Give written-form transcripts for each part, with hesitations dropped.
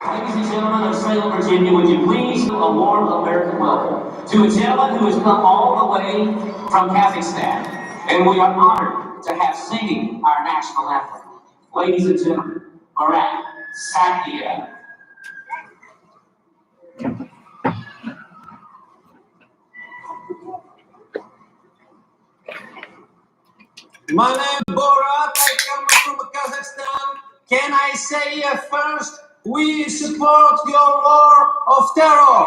Ladies and gentlemen of Salem, Virginia, would you please do a warm American welcome to a gentleman who has come all the way from Kazakhstan, and we are honored to have singing our national anthem. Ladies and gentlemen, Murat Sakia. My name is Borat, I come from Kazakhstan. Can I say first, we support your war of terror.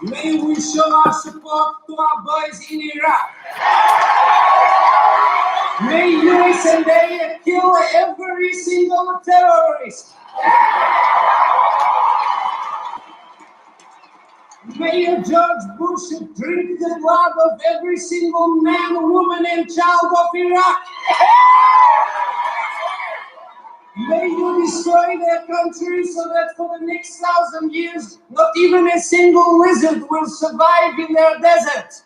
May we show our support to our boys in Iraq. May USA kill every single terrorist. May George Bush drink the blood of every single man, woman, and child of Iraq. May you destroy their country so that for the next 1,000 years, not even a single lizard will survive in their desert.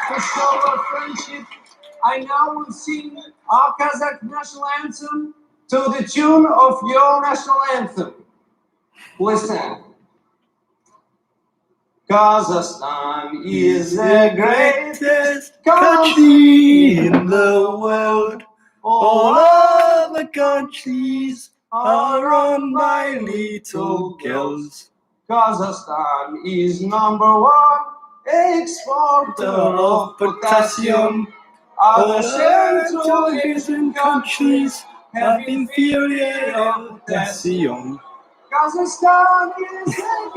To show our friendship, I now will sing our Kazakh national anthem to the tune of your national anthem. Listen. Kazakhstan is the greatest country in the world. All other countries are run by little girls. Kazakhstan is #1 exporter of potassium. Other Central Asian countries have inferior potassium. Kazakhstan is the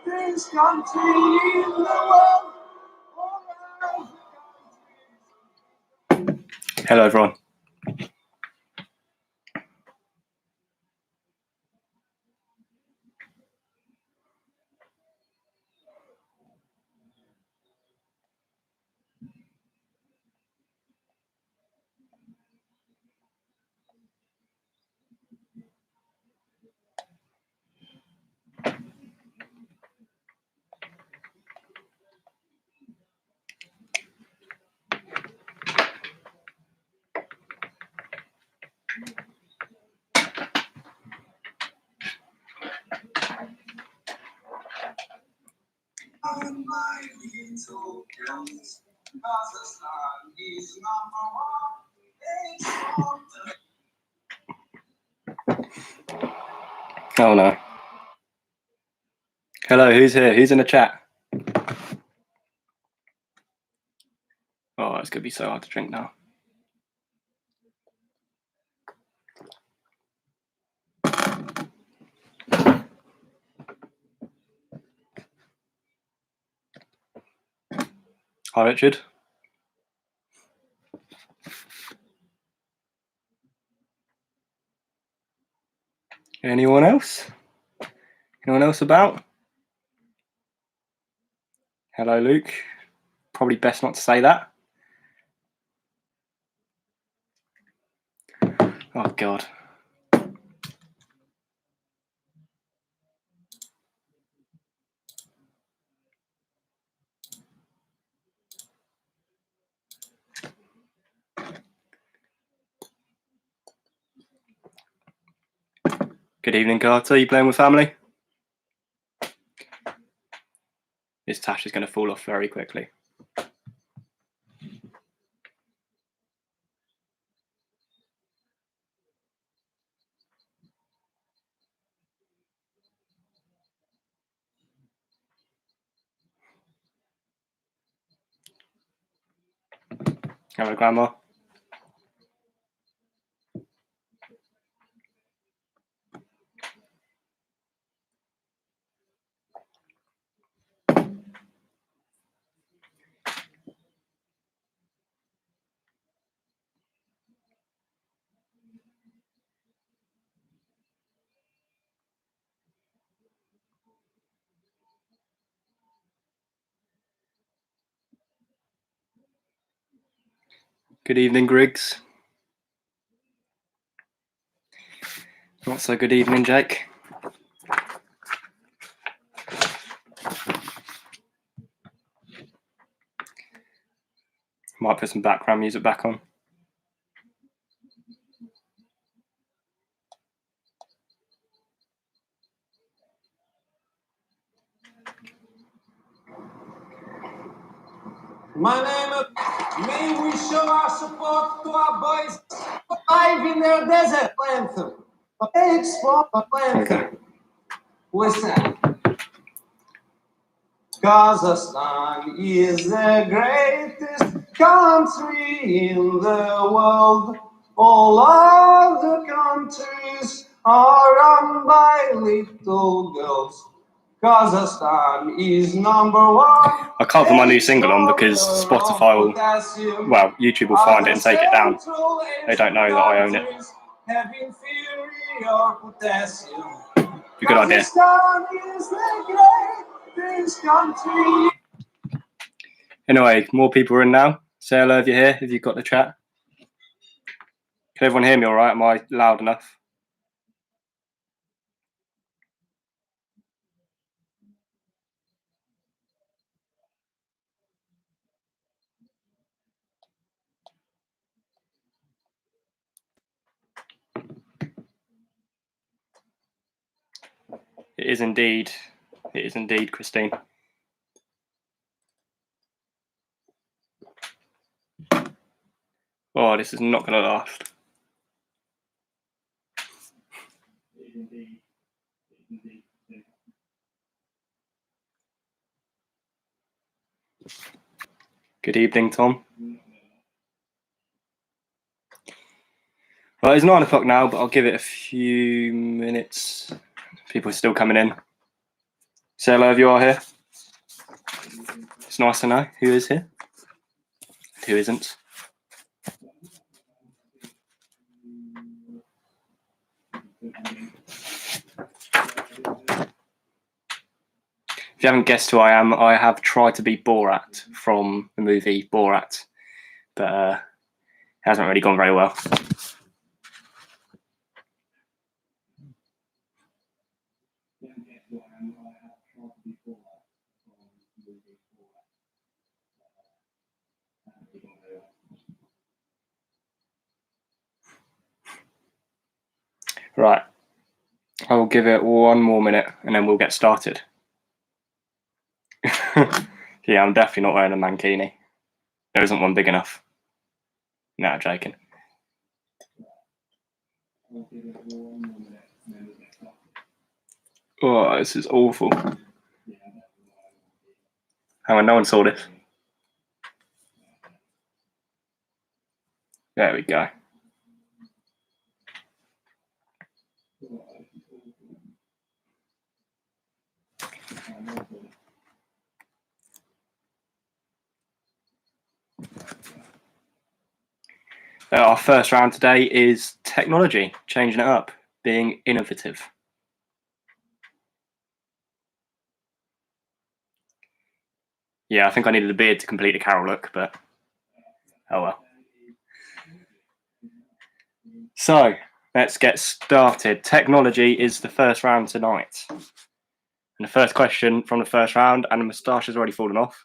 greatest country in the world. Hello, everyone. Oh no. Hello, who's here? Who's in the chat? Oh, it's gonna be so hard to drink now. Hi, Richard. Anyone else? Anyone else about? Hello, Luke. Probably best not to say that. Oh, God. Good evening, Carter. You playing with family? This tash is going to fall off very quickly. Hello, Grandma. Good evening, Griggs. Not so good evening, Jake. Might put some background music back on. My name is. May we show our support to our boys surviving their desert anthem. Explore anthem. Listen. Kazakhstan is the greatest country in the world. All other countries are run by little girls. Kazakhstan is number one. I can't put my new single on because Spotify will, well, YouTube will find it and take it down. They don't know that I own it. Be a good idea. Anyway, more people are in now. Say hello if you're here, if you've got the chat. Can everyone hear me all right? Am I loud enough? It is indeed, Christine. Oh, this is not going to last. Good evening, Tom. Well, it's 9 o'clock now, but I'll give it a few minutes. People are still coming in. Say hello if you are here. It's nice to know who is here, who isn't. If you haven't guessed who I am, I have tried to be Borat from the movie Borat, but it hasn't really gone very well. Right, I will give it 1 more minute and then we'll get started. Yeah, I'm definitely not wearing a mankini. There isn't one big enough. No, I'm joking. Oh, this is awful. Hang on, no one saw this. There we go. Our first round today is technology, changing it up, being innovative. Yeah, I think I needed a beard to complete the Carol look, but oh well. So, let's get started. Technology is the first round tonight. And the first question from the first round, and the moustache has already fallen off.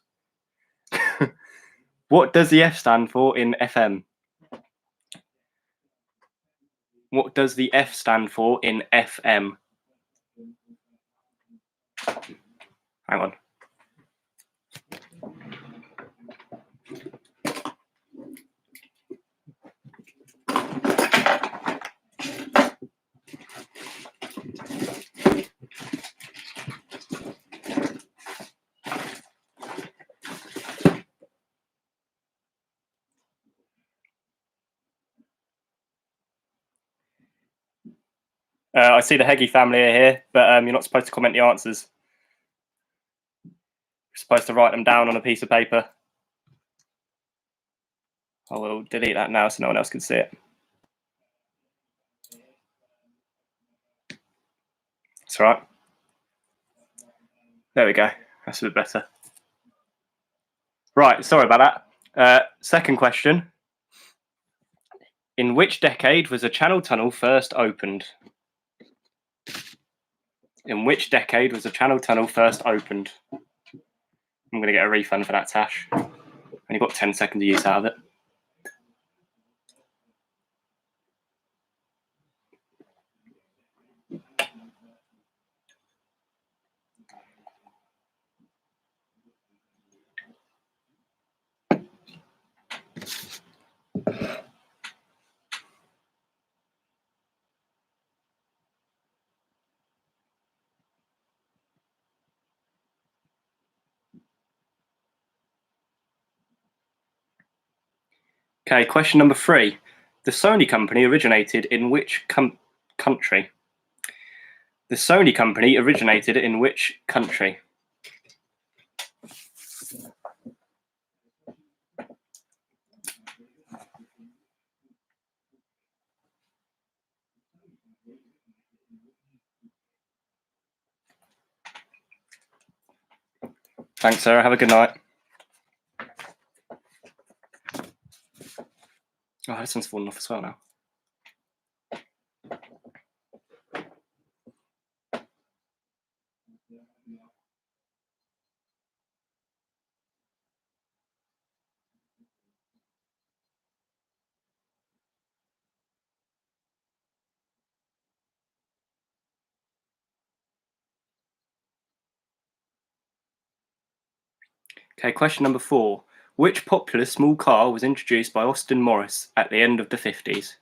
What does the F stand for in FM? What does the F stand for in FM? Hang on. I see the Heggie family are here, but you're not supposed to comment the answers. You're supposed to write them down on a piece of paper. I will delete that now so no one else can see it. That's all right. There we go. That's a bit better. Right, sorry about that. Second question. In which decade was the Channel Tunnel first opened? In which decade was the Channel Tunnel first opened? I'm going to get a refund for that, Tash. Only got 10 seconds of use out of it. Okay, question number 3. The Sony company originated in which country? The Sony company originated in which country? Thanks, Sarah. Have a good night. Oh, this one's fallen off as well now. Okay, question number 4. Which popular small car was introduced by Austin Morris at the end of the 50s?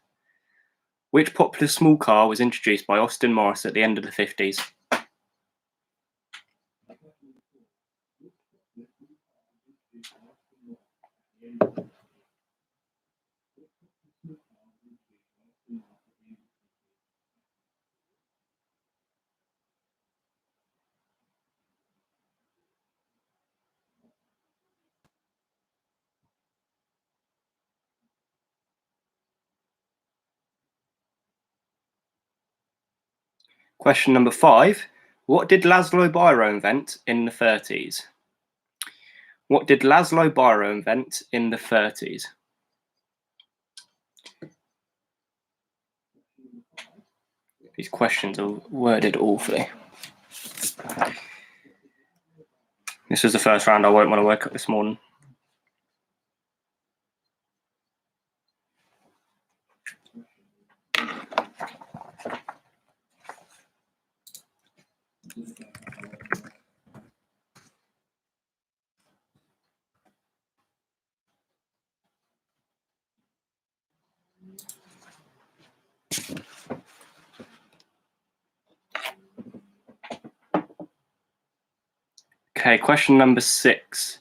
Which popular small car was introduced by Austin Morris at the end of the 50s? Question number 5. What did Laszlo Biro invent in the 30s? What did Laszlo Biro invent in the 30s? These questions are worded awfully. This was the first round I won't want to wake up this morning. Okay, question number 6.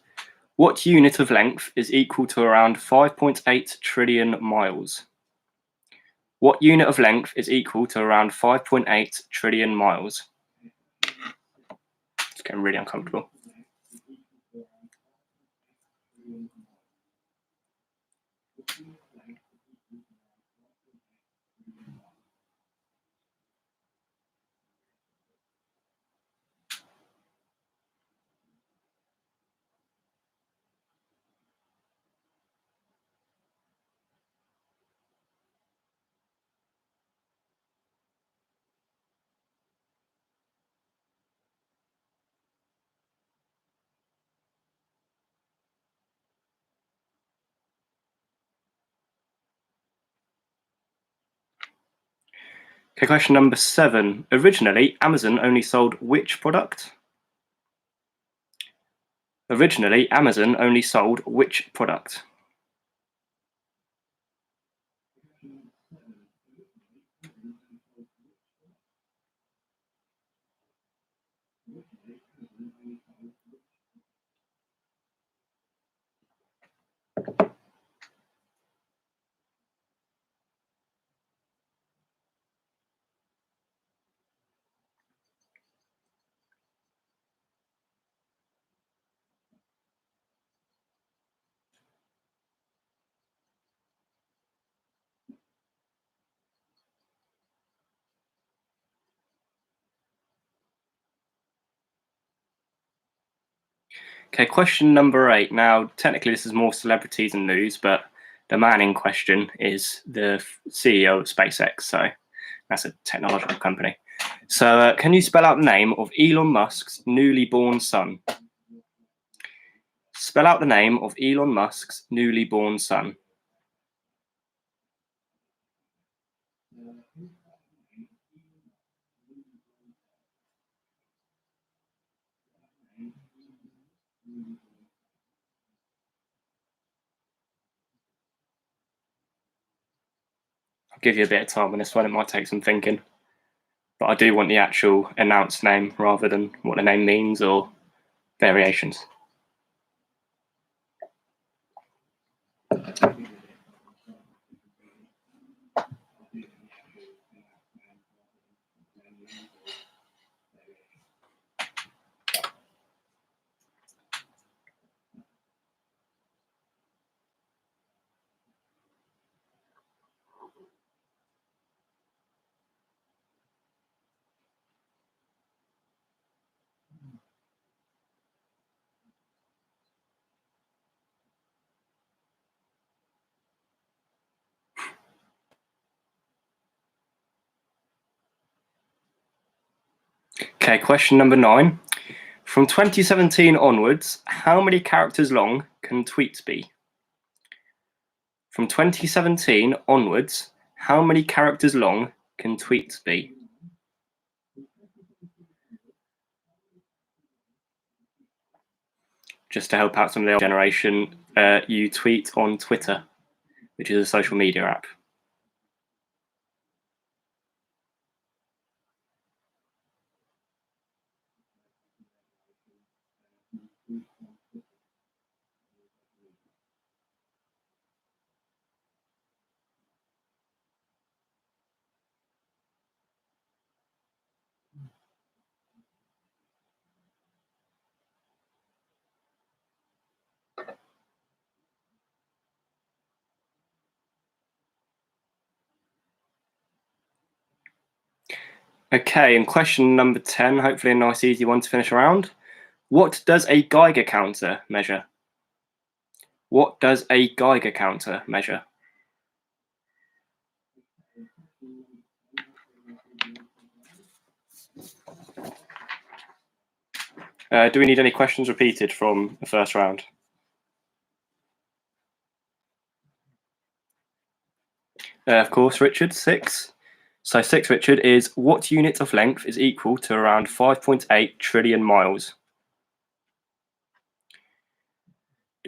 What unit of length is equal to around 5.8 trillion miles? What unit of length is equal to around 5.8 trillion miles? It's getting really uncomfortable. Okay, question number 7. Originally, Amazon only sold which product? Originally, Amazon only sold which product? Okay, question number 8. Now, technically, this is more celebrities and news, but the man in question is the CEO of SpaceX, so that's a technological company. So, can you spell out the name of Elon Musk's newly born son? Spell out the name of Elon Musk's newly born son. I'll give you a bit of time on this one, it might take some thinking. But I do want the actual announced name rather than what the name means or variations. Okay, question number 9. From 2017 onwards, how many characters long can tweets be? From 2017 onwards, how many characters long can tweets be? Just to help out some of the older generation, you tweet on Twitter, which is a social media app. Okay, and question number 10, hopefully a nice easy one to finish around. What does a Geiger counter measure? What does a Geiger counter measure? Do we need any questions repeated from the first round? Of course, Richard, 6. So 6, Richard, is what unit of length is equal to around 5.8 trillion miles?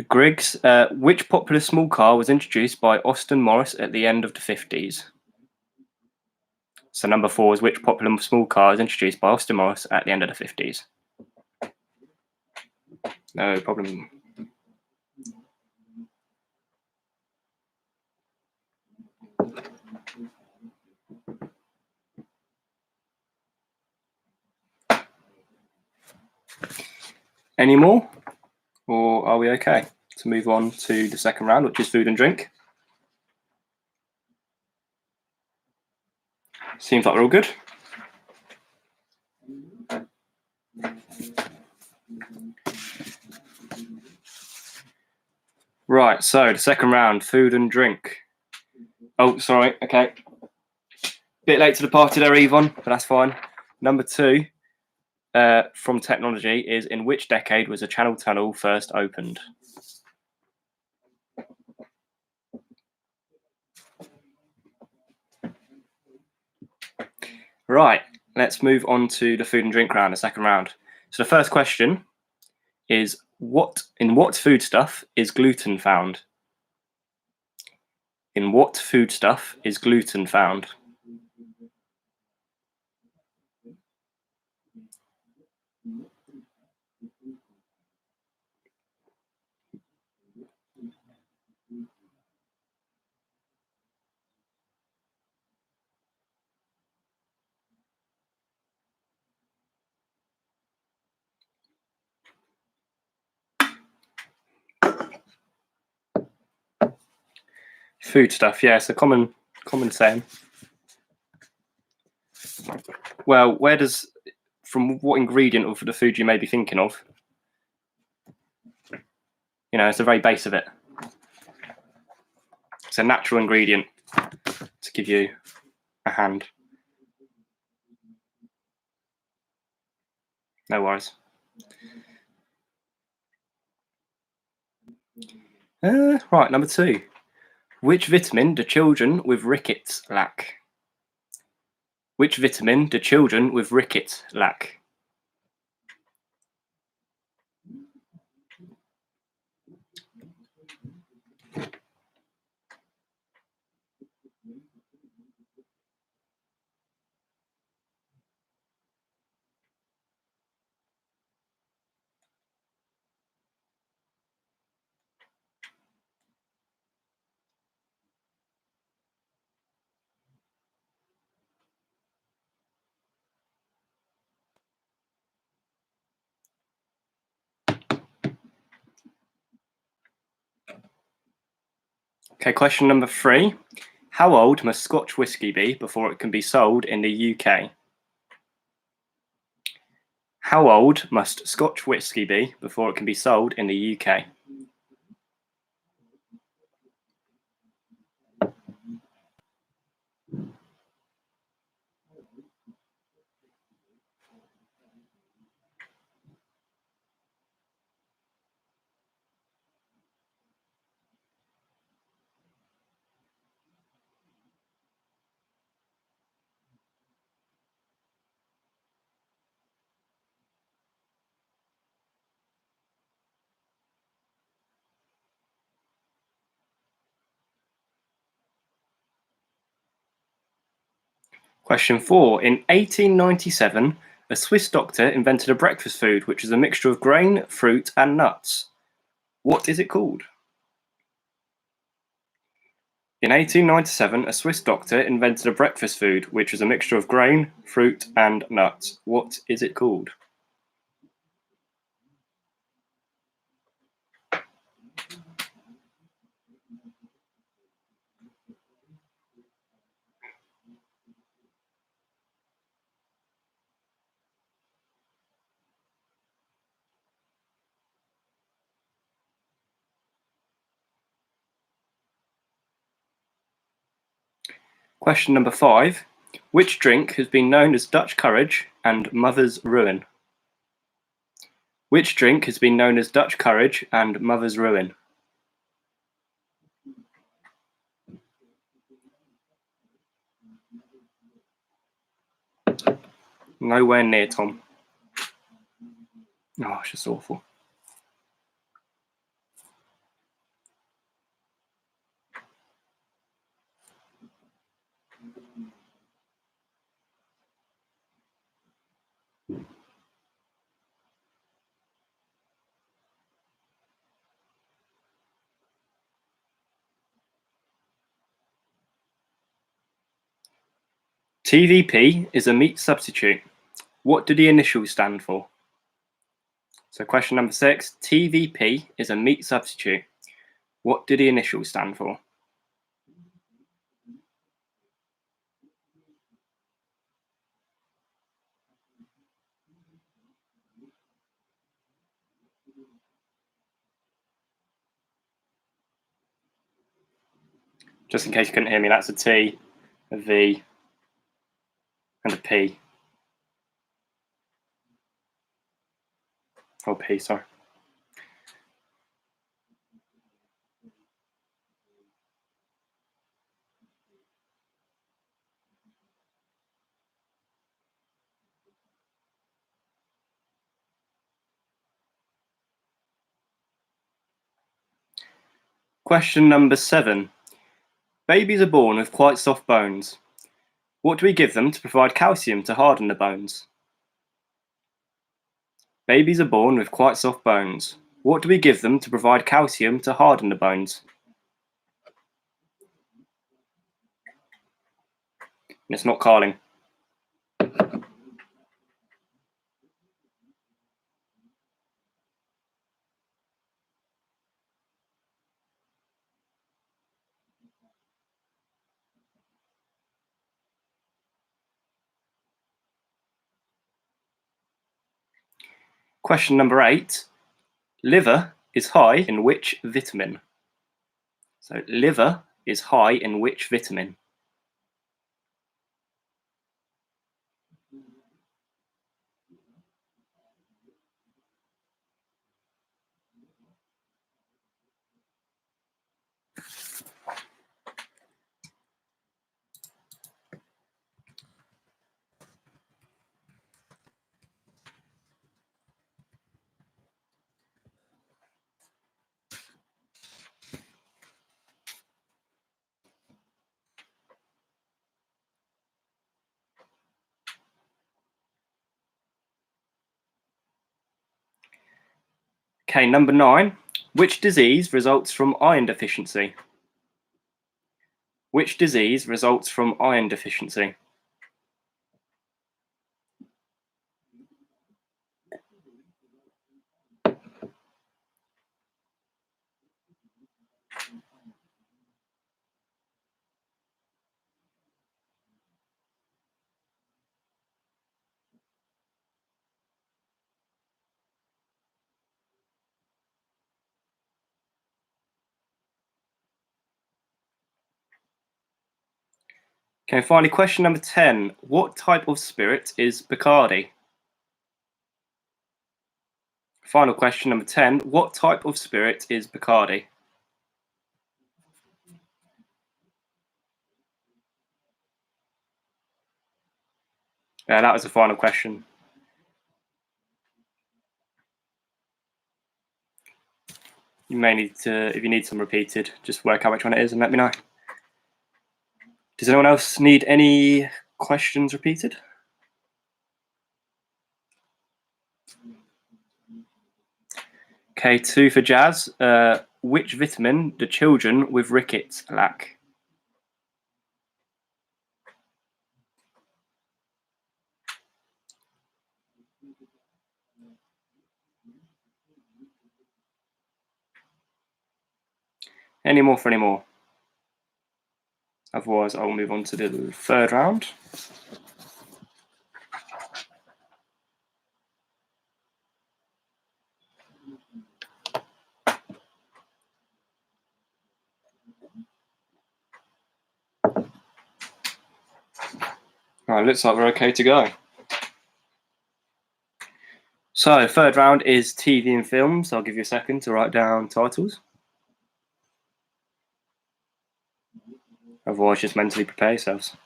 Griggs, which popular small car was introduced by Austin Morris at the end of the 50s? So number 4 is which popular small car was introduced by Austin Morris at the end of the 50s? No problem. Any more? Or are we okay to move on to the second round, which is food and drink? Seems like we're all good. Right, so the second round, food and drink. Oh, sorry, okay. Bit late to the party there, Yvonne, but that's fine. Number 2 from technology is, in which decade was the Channel Tunnel first opened? Right, let's move on to the food and drink round, the second round. So the first question is, in what foodstuff is gluten found? In what foodstuff is gluten found? Foodstuff, yeah, it's a common saying. Well, from what ingredient of the food you may be thinking of? You know, it's the very base of it. It's a natural ingredient to give you a hand. No worries. Right, number 2. Which vitamin do children with rickets lack? Which vitamin do children with rickets lack? Okay, question number 3. How old must Scotch whisky be before it can be sold in the UK? How old must Scotch whisky be before it can be sold in the UK? Question 4. In 1897, a Swiss doctor invented a breakfast food which is a mixture of grain, fruit, and nuts. What is it called? In 1897, a Swiss doctor invented a breakfast food which was a mixture of grain, fruit, and nuts. What is it called? Question number 5. Which drink has been known as Dutch courage and mother's ruin? Which drink has been known as Dutch courage and mother's ruin? Nowhere near, Tom. Oh, it's just awful. TVP is a meat substitute. What do the initials stand for? So question number 6, TVP is a meat substitute. What do the initials stand for? Just in case you couldn't hear me, that's a T, a V, and a P. Oh, P, sorry. Question number 7. Babies are born with quite soft bones. What do we give them to provide calcium to harden the bones? Babies are born with quite soft bones. What do we give them to provide calcium to harden the bones? And it's not Carling. Question number 8. Liver is high in which vitamin? So liver is high in which vitamin? Okay, number 9. Which disease results from iron deficiency? Which disease results from iron deficiency? Okay, finally, question number 10. What type of spirit is Bacardi? Final question number 10. What type of spirit is Bacardi? That was the final question. You may need to, if you need some repeated, just work out which one it is and let me know. Does anyone else need any questions repeated? Okay, 2 for Jazz. Which vitamin do children with rickets lack? Any more for any more? Otherwise, I'll move on to the 3rd round. Right, looks like we're okay to go. So, 3rd round is TV and films. I'll give you a second to write down titles. Otherwise, just mentally prepare yourselves.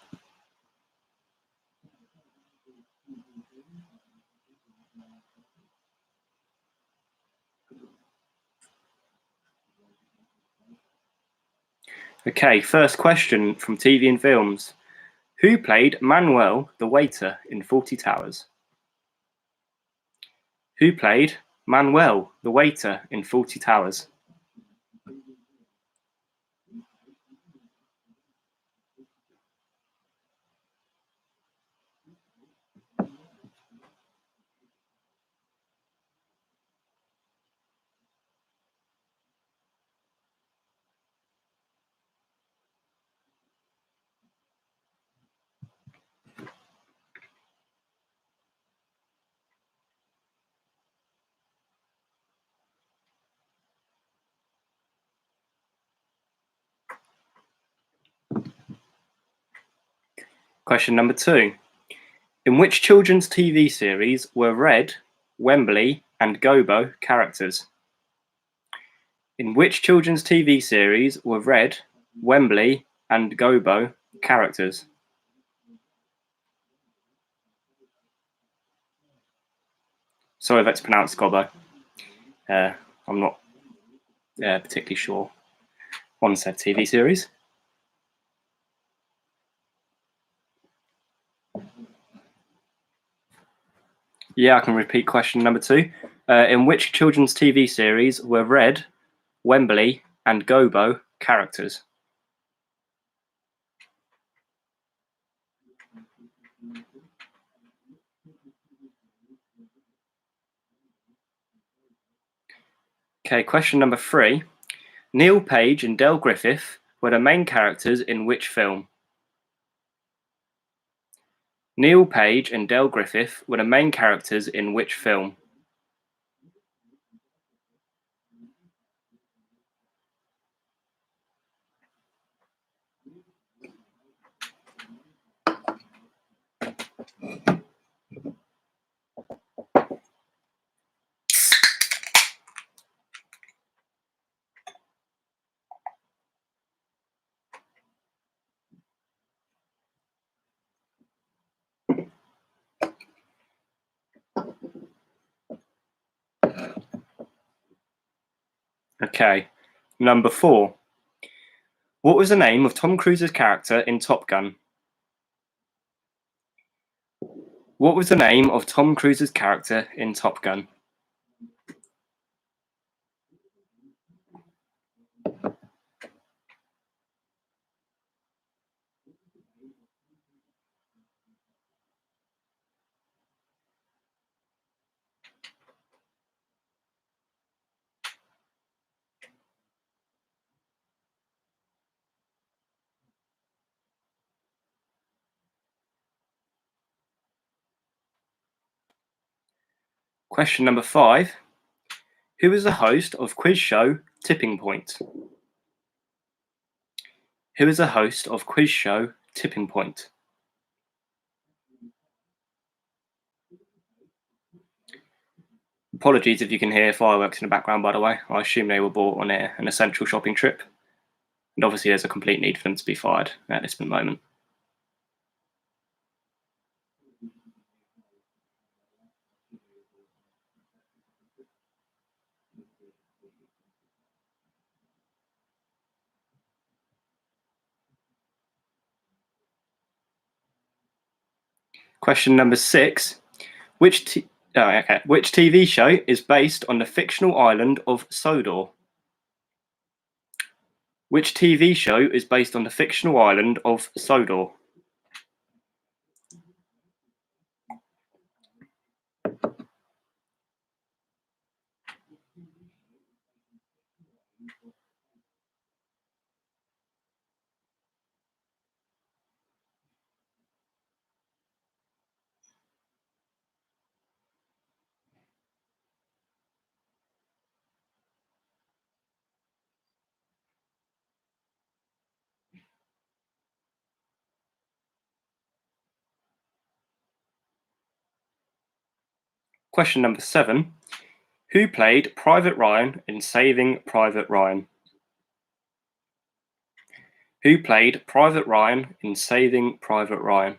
Okay, first question from TV and films. Who played Manuel the waiter in Fawlty Towers? Who played Manuel the waiter in Fawlty Towers? Question number 2. In which children's TV series were Red, Wembley, and Gobo characters? In which children's TV series were Red, Wembley, and Gobo characters? Sorry if that's pronounced Gobbo. I'm not particularly sure on said TV series. Yeah, I can repeat question number 2. In which children's TV series were Red, Wembley, and Gobo characters? Okay, question number 3. Neil Page and Del Griffith were the main characters in which film? Neil Page and Del Griffith were the main characters in which film? Okay, number 4. What was the name of Tom Cruise's character in Top Gun? What was the name of Tom Cruise's character in Top Gun? Question number 5. Who is the host of quiz show Tipping Point? Who is the host of quiz show Tipping Point? Apologies if you can hear fireworks in the background, by the way. I assume they were bought on an essential shopping trip. And obviously there's a complete need for them to be fired at this moment. Question number 6. Which TV show is based on the fictional island of Sodor? Which TV show is based on the fictional island of Sodor? Question number 7. Who played Private Ryan in Saving Private Ryan? Who played Private Ryan in Saving Private Ryan?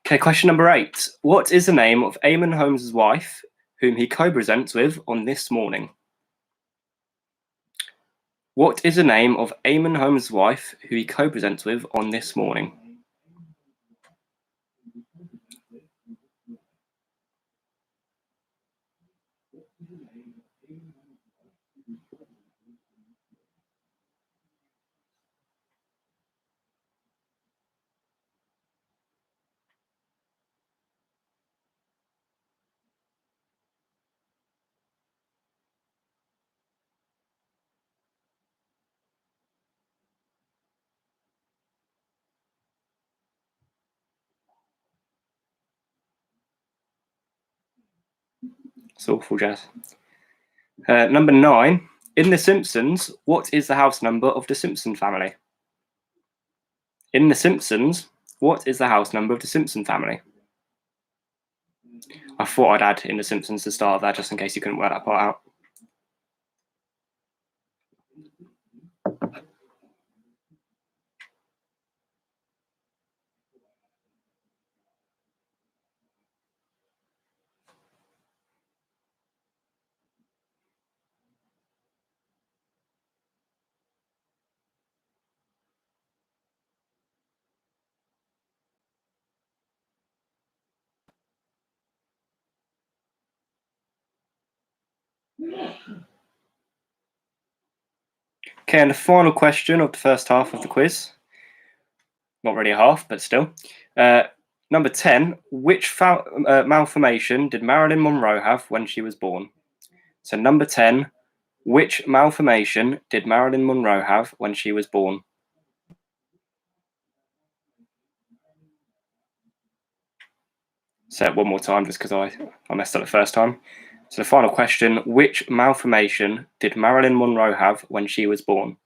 Okay, question number 8. What is the name of Eamon Holmes' wife, whom he co-presents with on This Morning? What is the name of Eamon Holmes' wife, who he co-presents with on This Morning? It's awful, Jazz. Number 9. In The Simpsons, what is the house number of the Simpson family? In The Simpsons, what is the house number of the Simpson family? I thought I'd add In The Simpsons to start that, just in case you couldn't work that part out. Okay, and the final question of the first half of the quiz. Not really a half, but still. Number 10. Which malformation did Marilyn Monroe have when she was born? So number 10. Which malformation did Marilyn Monroe have when she was born? Say it one more time, just because I messed up the first time. So the final question, which malformation did Marilyn Monroe have when she was born?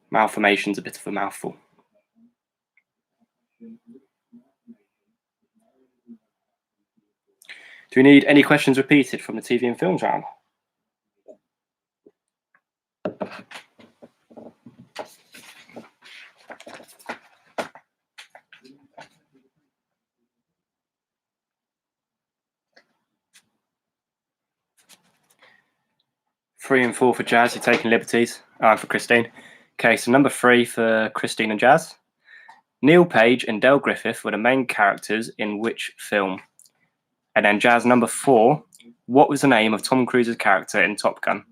Malformation's a bit of a mouthful. Do we need any questions repeated from the TV and films round? Three and four for Jazz, you're taking liberties. And for Christine. Okay, so number 3 for Christine and Jazz. Neil Page and Del Griffith were the main characters in which film? And then Jazz, number 4. What was the name of Tom Cruise's character in Top Gun?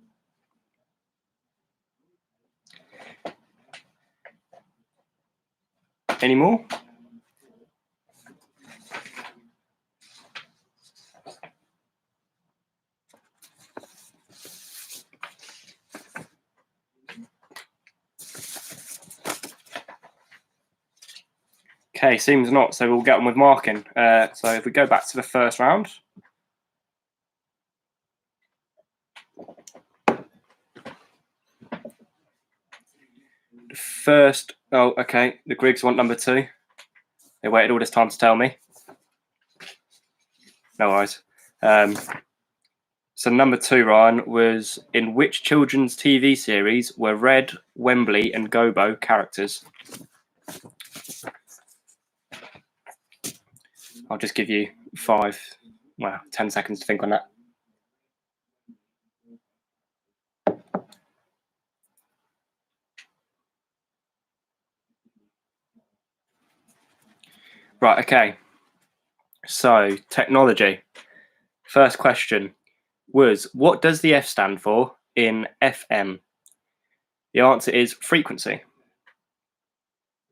Any more? Okay, seems not. So we'll get on with marking. So if we go back to the first round. The first, oh, okay. The Griggs want number 2. They waited all this time to tell me. No worries. So number 2, Ryan, was in which children's TV series were Red, Wembley, and Gobo characters? I'll just give you 10 seconds to think on that. Right, okay. So, technology. First question was, what does the F stand for in FM? The answer is frequency.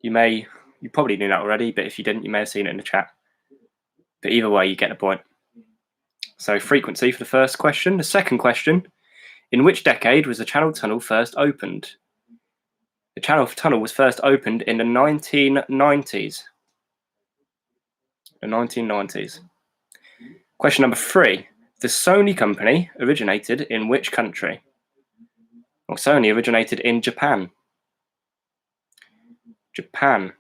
You probably knew that already, but if you didn't, you may have seen it in the chat. But either way, you get the point. So frequency for the first question. The second question, in which decade was the Channel Tunnel first opened? The Channel Tunnel was first opened in the 1990s. The 1990s. Question number 3, the Sony company originated in which country? Well, Sony originated in Japan. Japan.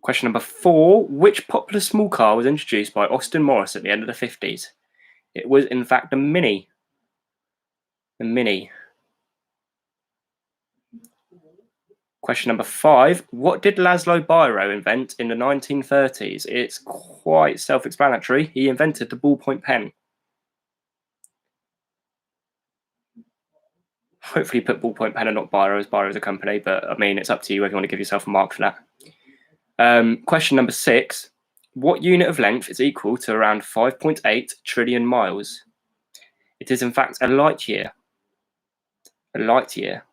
Question number 4, which popular small car was introduced by Austin Morris at the end of the 50s? It was, in fact, the Mini. The Mini. Question number 5, what did Laszlo Biro invent in the 1930s? It's quite self-explanatory. He invented the ballpoint pen. Hopefully put ballpoint pen and not Biro, as Biro is a company, but I mean, it's up to you whether you want to give yourself a mark for that. Question number 6, what unit of length is equal to around 5.8 trillion miles? It is, in fact, a light year. A light year.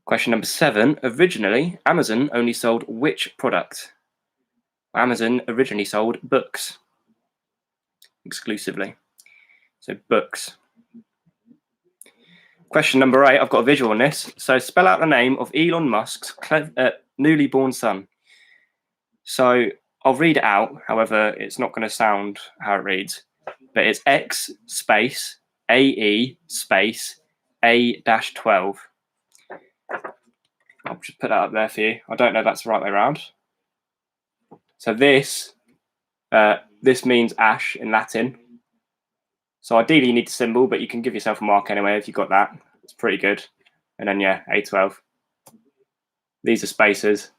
Question number 7, originally, Amazon only sold which product? Amazon originally sold books exclusively. So books. Question number 8, I've got a visual on this. So spell out the name of Elon Musk's newly born son. So I'll read it out, however, it's not going to sound how it reads. But it's X space AE space A-12. I'll just put that up there for you. I don't know if that's the right way around. So this means ash in Latin. So ideally you need a symbol, but you can give yourself a mark anyway if you've got that. It's pretty good. And then, yeah, A12. These are spaces.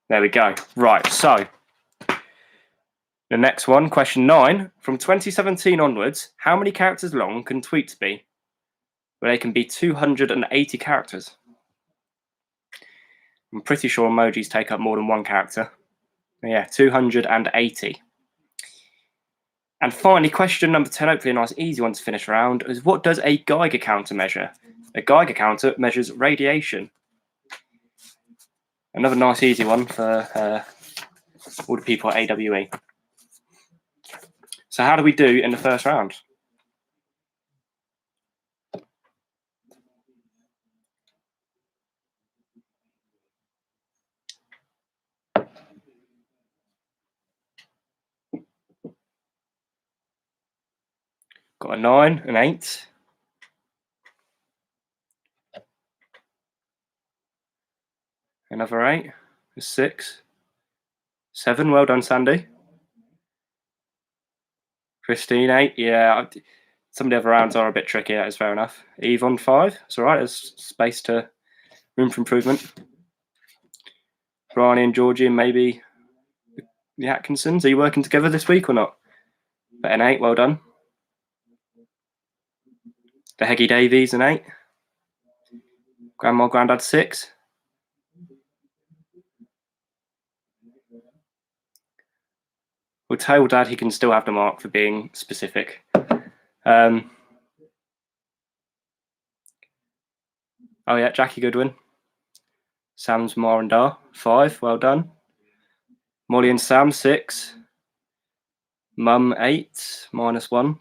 There we go. Right, so the next one, question 9. From 2017 onwards, how many characters long can tweets be? Well, they can be 280 characters. I'm pretty sure emojis take up more than one character. Yeah, 280. And finally, question number 10, hopefully a nice easy one to finish around, is what does a Geiger counter measure? A Geiger counter measures radiation. Another nice easy one for all the people at AWE. So how do we do in the first round? Got a 9, an 8. Another 8, a 6. 7, well done, Sandy. Christine, 8, yeah. Some of the other rounds are a bit tricky, that is fair enough. Eve on 5, it's all right, there's space to room for improvement. Ronnie and Georgie and maybe the Atkinsons, are you working together this week or not? But an 8, well done. The Heggy Davies, an 8. Grandma, Grandad, 6. We'll tell Dad he can still have the mark for being specific. Oh yeah, Jackie Goodwin. Sam's Marandar, 5, well done. Molly and Sam, 6. Mum, 8, -1.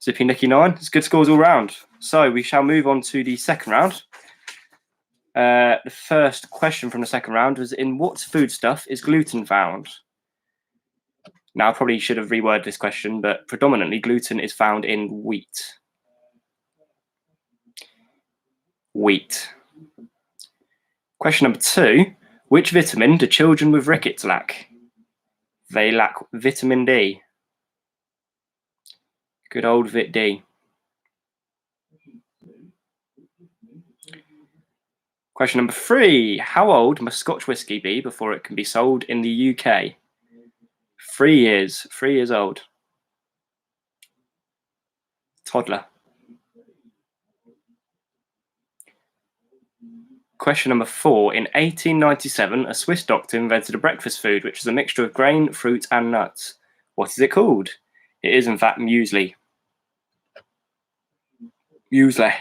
Zippy Nicky 9. It's good scores all round. So we shall move on to the second round. The first question from the second round was, in what foodstuff is gluten found? Now, I probably should have reworded this question, but predominantly gluten is found in wheat. Wheat. Question number 2. Which vitamin do children with rickets lack? They lack vitamin D. Good old Vit D. Question number 3. How old must Scotch whisky be before it can be sold in the UK? 3 years. 3 years old. Toddler. Question number 4. In 1897, a Swiss doctor invented a breakfast food which is a mixture of grain, fruit, and nuts. What is it called? It is, in fact, muesli. Muesli.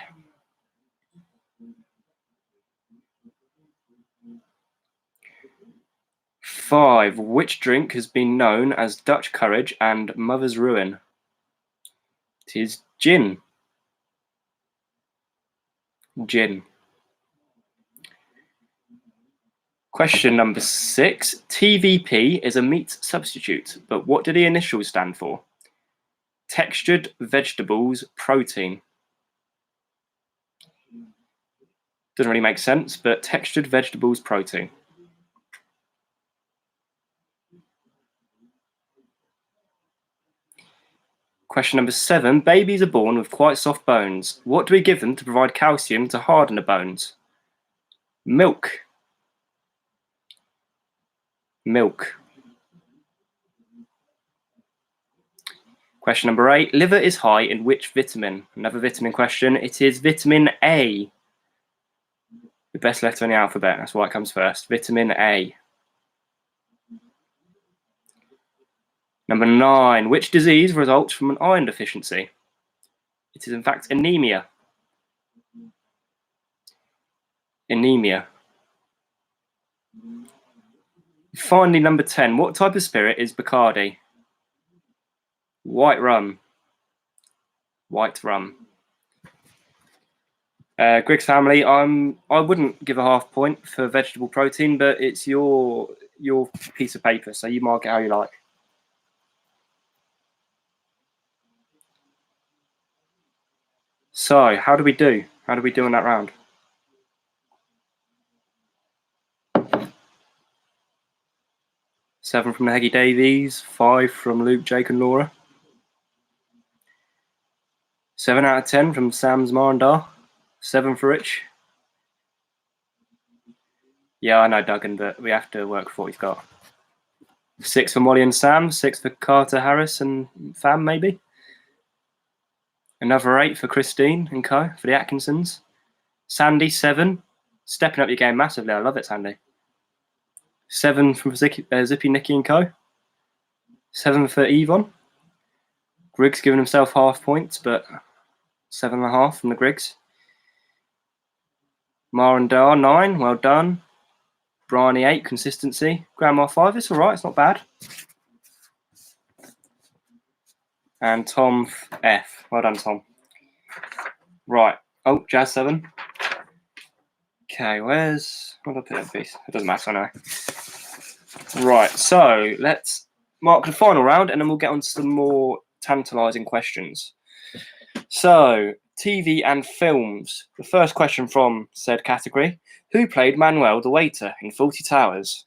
Five. Which drink has been known as Dutch courage and mother's ruin? It is gin. Gin. Question number 6. TVP is a meat substitute, but what do the initials stand for? Textured vegetables protein. Doesn't really make sense, but textured vegetables protein. Question number 7. Babies are born with quite soft bones. What do we give them to provide calcium to harden the bones? Milk. Milk. Question number 8. Liver is high in which vitamin? Another vitamin question. It is vitamin A. The best letter in the alphabet. That's why it comes first. Vitamin A. Number 9. Which disease results from an iron deficiency? It is, in fact, anemia. Anemia. Finally, number 10. What type of spirit is Bacardi? White rum. White rum. Griggs family, I wouldn't give a half point for vegetable protein, but it's your piece of paper, so you mark it how you like. So, how do we do? How do we do in that round? Seven from the Heggy Davies, 5 from Luke, Jake, and Laura. 7 out of 10 from Sam's Marandar. 7 for Rich. Yeah, I know Duggan, but we have to work for what he's got. 6 for Molly and Sam. 6 for Carter, Harris, and Fam, maybe. Another 8 for Christine and co. for the Atkinsons. Sandy, 7. Stepping up your game massively. I love it, Sandy. 7 from Zippy, Nicky, and co. 7 for Yvonne. Griggs giving himself half points, but 7.5 from the Griggs. Marandar, 9. Well done. Bryony, 8. Consistency. Grandma, 5. It's all right. It's not bad. And Tom, F. Well done, Tom. Right. Oh, Jazz, 7. Okay, what did I put that piece? It doesn't matter, I know. Right, so let's mark the final round and then we'll get on to some more tantalising questions. So, TV and films. The first question from said category. Who played Manuel the waiter in Fawlty Towers?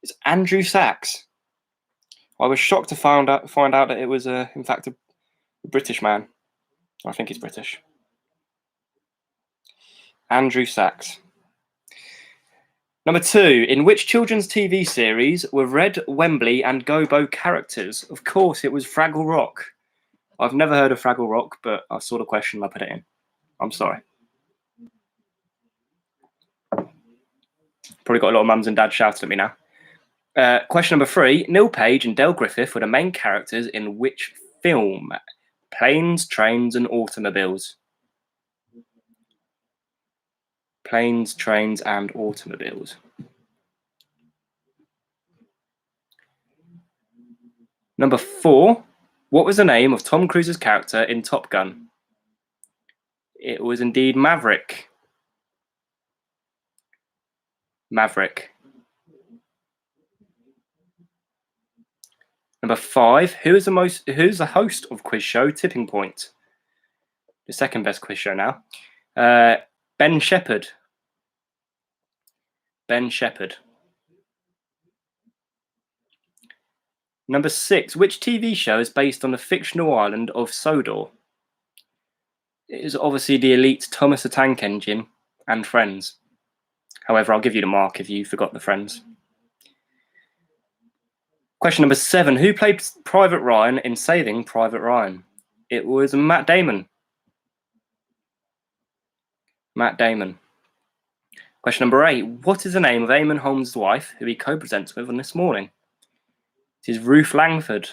It's Andrew Sachs. I was shocked to find out that it was, in fact, a British man. I think he's British. Andrew Sachs. Number 2. In which children's TV series were Red, Wembley, and Gobo characters? Of course, it was Fraggle Rock. I've never heard of Fraggle Rock, but I saw the question and I put it in. I'm sorry. Probably got a lot of mums and dads shouting at me now. Question number 3. Neil Page and Del Griffith were the main characters in which film? Planes, Trains, and Automobiles. Planes, Trains, and Automobiles. Number 4. What was the name of Tom Cruise's character in Top Gun? It was indeed Maverick. Maverick. Number 5. Who's the host of quiz show Tipping Point? The second best quiz show now. Ben Shepherd. Ben Shepherd. Number 6. Which TV show is based on the fictional island of Sodor? It is obviously the elite Thomas the Tank Engine and Friends. However, I'll give you the mark if you forgot the Friends. Question number 7. Who played Private Ryan in Saving Private Ryan? It was Matt Damon. Matt Damon. Question number 8. What is the name of Eamon Holmes' wife who he co-presents with on This Morning? It is Ruth Langford.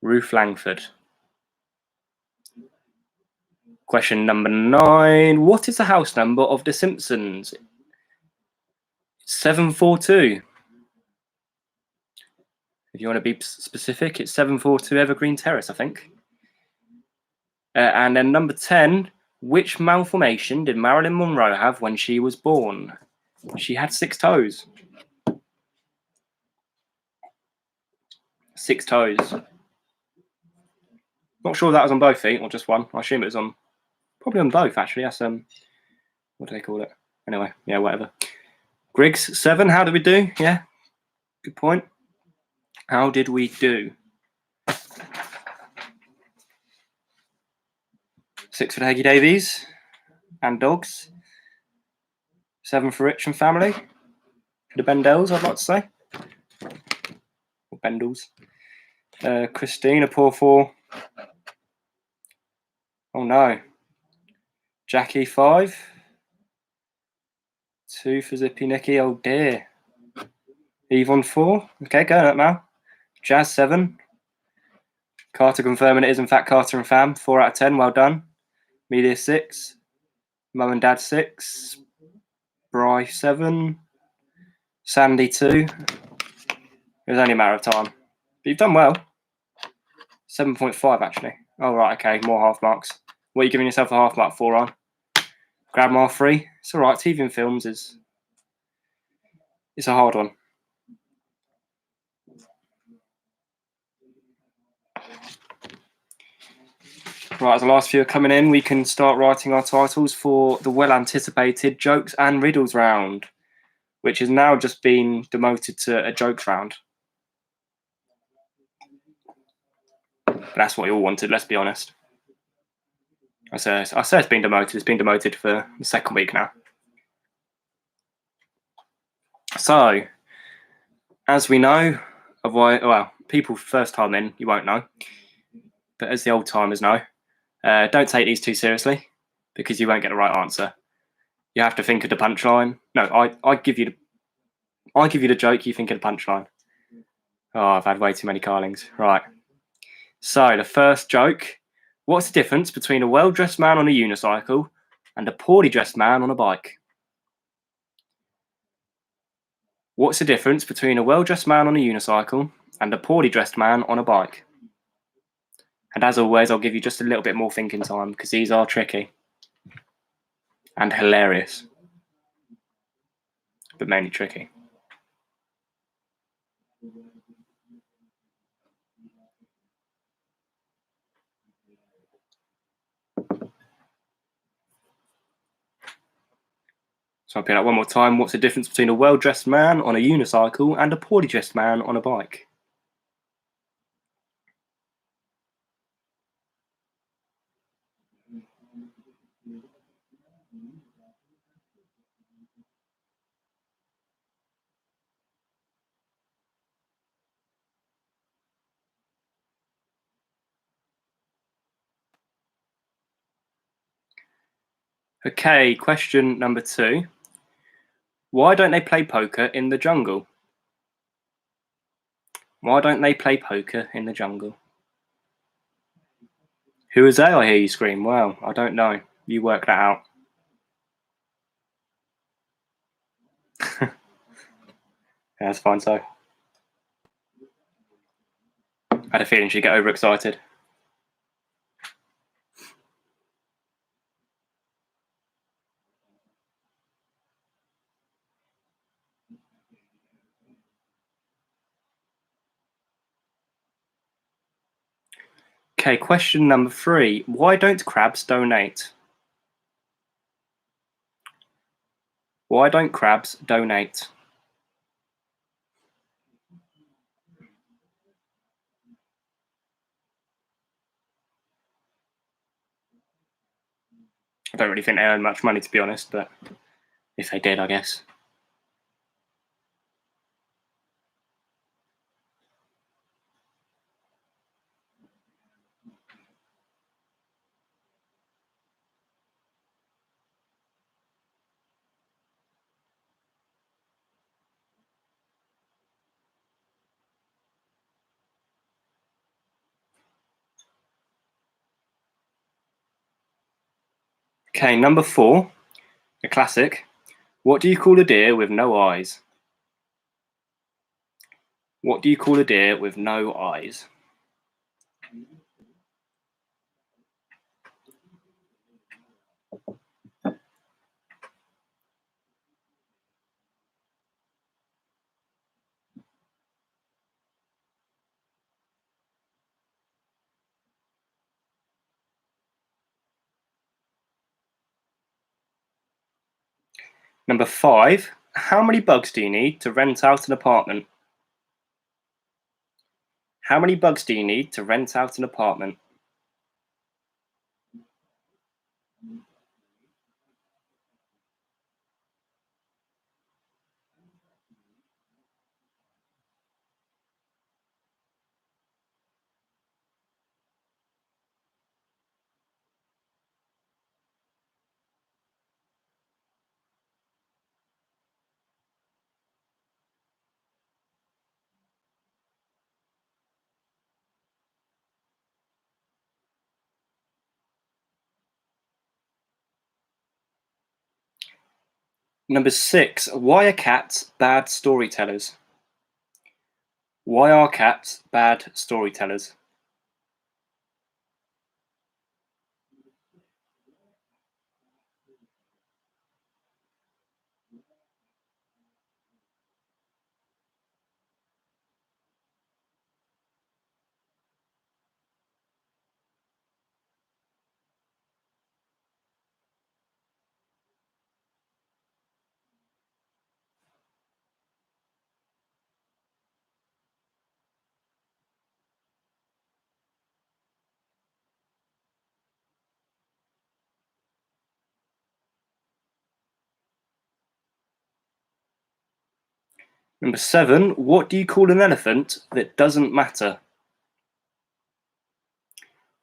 Ruth Langford. Question number 9. What is the house number of The Simpsons? 742. If you want to be specific, it's 742 Evergreen Terrace, I think. And then number 10. Which malformation did Marilyn Monroe have when she was born? She had 6 toes. 6 toes. Not sure if that was on both feet or just one. I assume it was on, probably on both actually. That's what do they call it? Anyway, yeah, whatever. Griggs, 7. How did we do? Yeah, good point. How did we do? 6 for Haggy Davies and dogs. 7 for Rich and family. For the Bendells, I'd like to say. Or Bendels. Christine, a poor 4. Oh no. Jackie, 5. 2 for Zippy Nicky. Oh dear. Yvonne, 4. Okay, going up now. Jazz, 7. Carter confirming it is in fact Carter and fam. 4 out of 10. Well done. Media, 6. Mum and Dad, 6. Bry, 7. Sandy, 2. It was only a matter of time. But you've done well. 7.5 actually. Oh right, okay, more half marks. What are you giving yourself a half mark for on? Grandma, 3. It's alright, TV and films it's a hard one. Right, as the last few are coming in, we can start writing our titles for the well-anticipated Jokes and Riddles round, which has now just been demoted to a jokes round. But that's what you all wanted, let's be honest. I say it's been demoted. It's been demoted for the second week now. So, as we know, well, people first time in, you won't know. But as the old timers know, don't take these too seriously because you won't get the right answer. You have to think of the punchline. No, I give you the joke. You think of the punchline. Oh, I've had way too many Carlings. Right. So the first joke. What's the difference between a well-dressed man on a unicycle and a poorly dressed man on a bike? What's the difference between a well-dressed man on a unicycle and a poorly dressed man on a bike? And as always, I'll give you just a little bit more thinking time because these are tricky and hilarious, but mainly tricky. So I'll repeat that one more time. What's the difference between a well-dressed man on a unicycle and a poorly dressed man on a bike? Okay, question number 2. Why don't they play poker in the jungle? Why don't they play poker in the jungle? Who is they? I hear you scream. Well, I don't know. You work that out. Yeah, that's fine. So, had a feeling she'd get overexcited. Okay, question number 3. Why don't crabs donate? Why don't crabs donate? I don't really think they earn much money, to be honest, but if they did, I guess. Okay, number 4, a classic. What do you call a deer with no eyes? What do you call a deer with no eyes? Number 5, how many bugs do you need to rent out an apartment? How many bugs do you need to rent out an apartment? Number 6, why are cats bad storytellers? Why are cats bad storytellers? Number 7, what do you call an elephant that doesn't matter?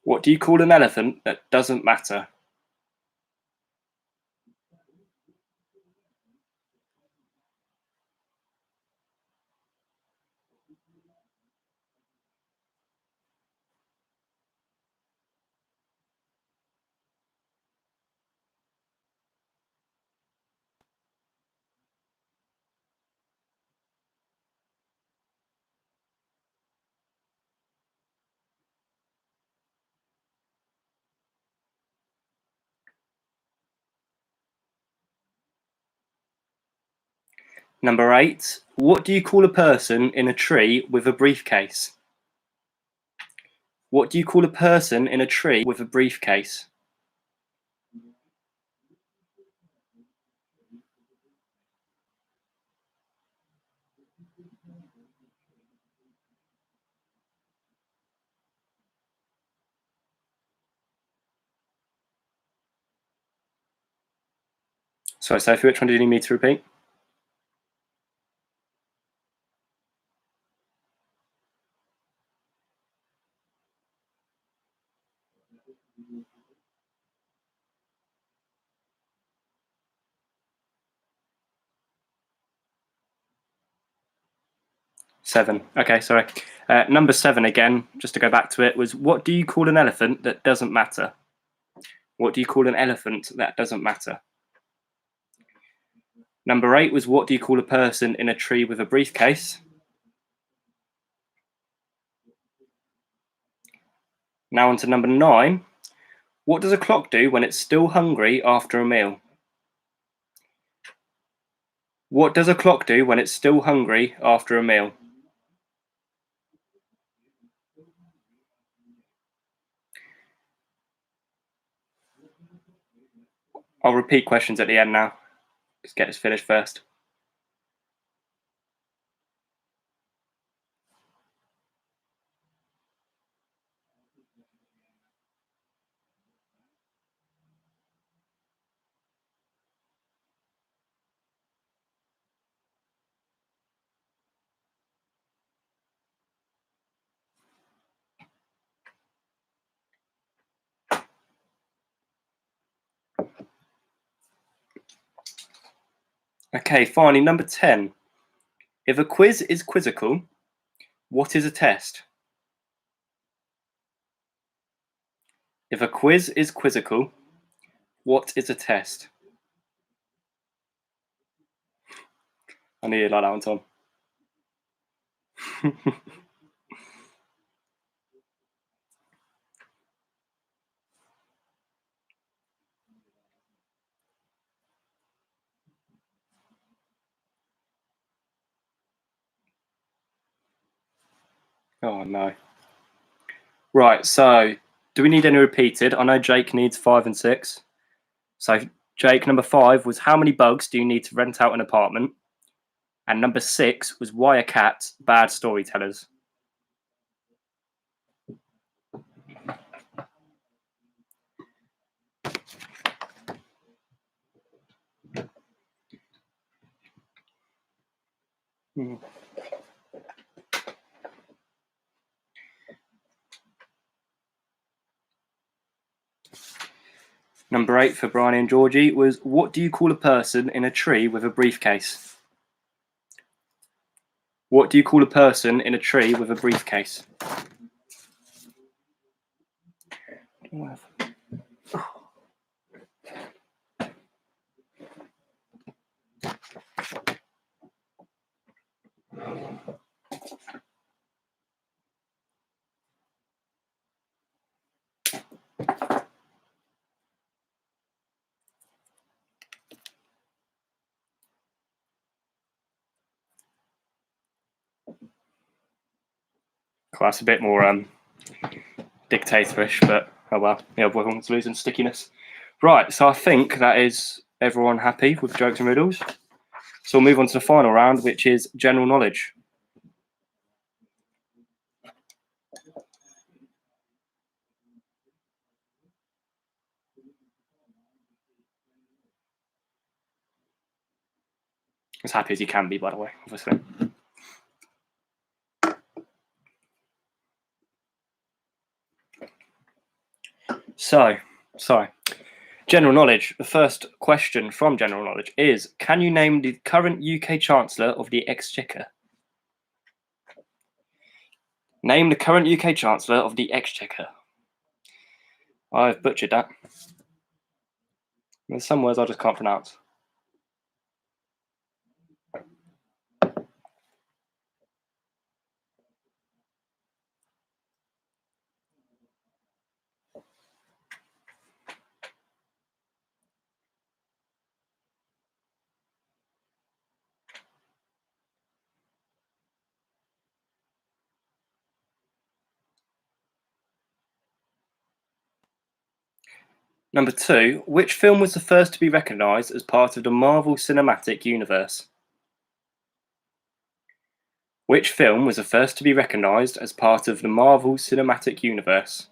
What do you call an elephant that doesn't matter? Number 8, what do you call a person in a tree with a briefcase? What do you call a person in a tree with a briefcase? Sorry, Sophie, which one do you need me to repeat? Seven. Okay, sorry. Number 7 again, just to go back to it, was what do you call an elephant that doesn't matter? What do you call an elephant that doesn't matter? Number 8 was what do you call a person in a tree with a briefcase? Now on to number 9. What does a clock do when it's still hungry after a meal? What does a clock do when it's still hungry after a meal? I'll repeat questions at the end now. Let's get this finished first. Okay, finally, number 10. If a quiz is quizzical, what is a test? If a quiz is quizzical, what is a test? I knew you'd like that one, Tom. Oh no. Right, so do we need any repeated? I know Jake needs 5 and 6. So Jake, number 5 was how many bugs do you need to rent out an apartment? And number 6 was why are cats bad storytellers? Number 8 for Brian and Georgie was what do you call a person in a tree with a briefcase? What do you call a person in a tree with a briefcase? That's a bit more dictatorish, but oh well, yeah, everyone's losing stickiness. Right, so I think that is everyone happy with jokes and riddles. So we'll move on to the final round, which is general knowledge. As happy as you can be, by the way, obviously. So, general knowledge. The first question from general knowledge is, can you name the current UK Chancellor of the Exchequer? Name the current UK Chancellor of the Exchequer. I've butchered that. There's some words I just can't pronounce. Number 2, which film was the first to be recognised as part of the Marvel Cinematic Universe? Which film was the first to be recognised as part of the Marvel Cinematic Universe?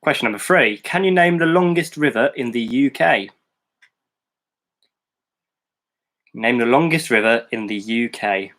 Question number 3, can you name the longest river in the UK? Name the longest river in the UK.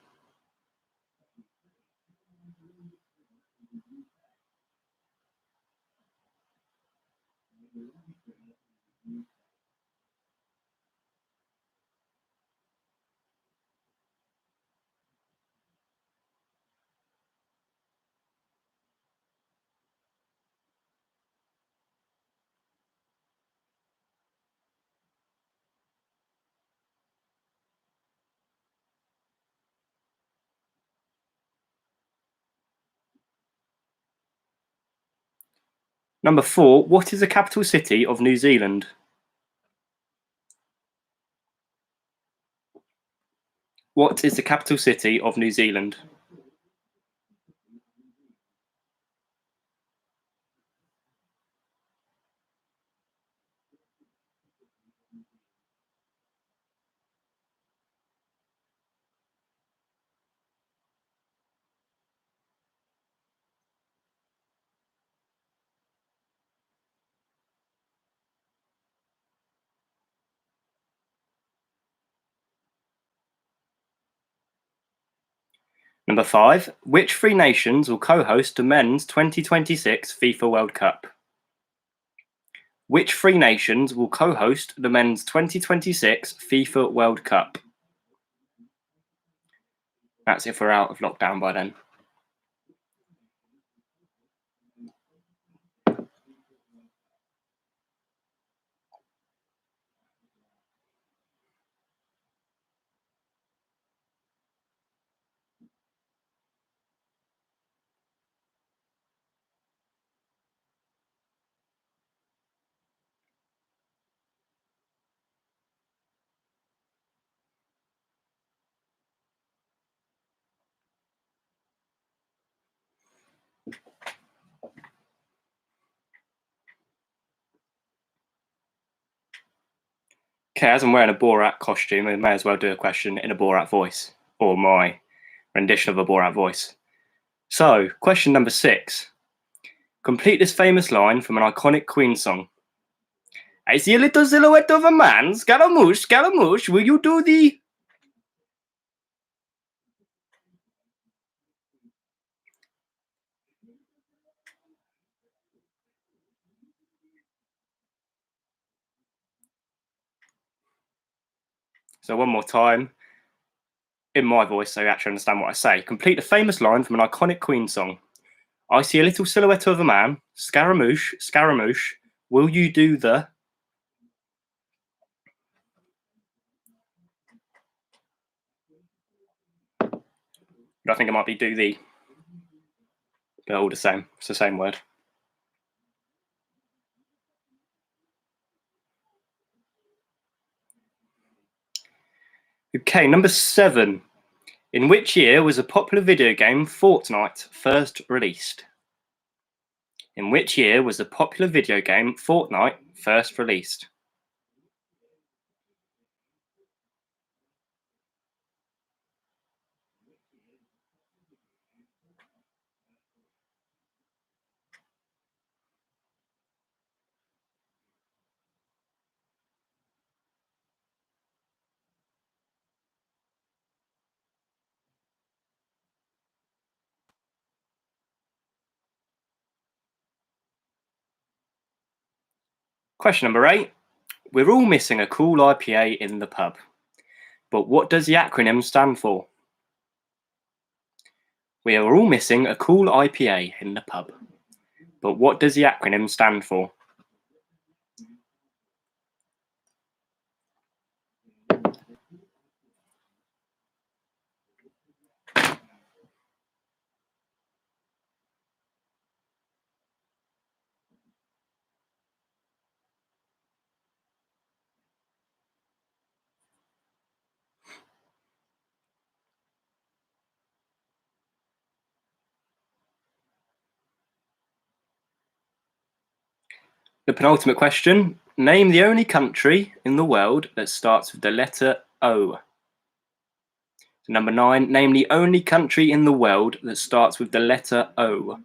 Number 4, what is the capital city of New Zealand? What is the capital city of New Zealand? Number 5, which 3 nations will co-host the men's 2026 FIFA World Cup? Which 3 nations will co-host the men's 2026 FIFA World Cup? That's if we're out of lockdown by then. Okay, as I'm wearing a Borat costume, I may as well do a question in a Borat voice, or my rendition of a Borat voice. So, question number 6. Complete this famous line from an iconic Queen song. I see a little silhouette of a man, Scaramouche, Scaramouche, will you do the... So one more time, in my voice, so you actually understand what I say. Complete the famous line from an iconic Queen song. I see a little silhouette of a man, Scaramouche, Scaramouche, will you do the... I think it might be do the... They're all the same. It's the same word. Okay, number 7. In which year was the popular video game Fortnite first released? In which year was the popular video game Fortnite first released? Question number 8. We're all missing a cool IPA in the pub. But what does the acronym stand for? We are all missing a cool IPA in the pub. But what does the acronym stand for? The penultimate question. Name the only country in the world that starts with the letter O. Number 9. Name the only country in the world that starts with the letter O.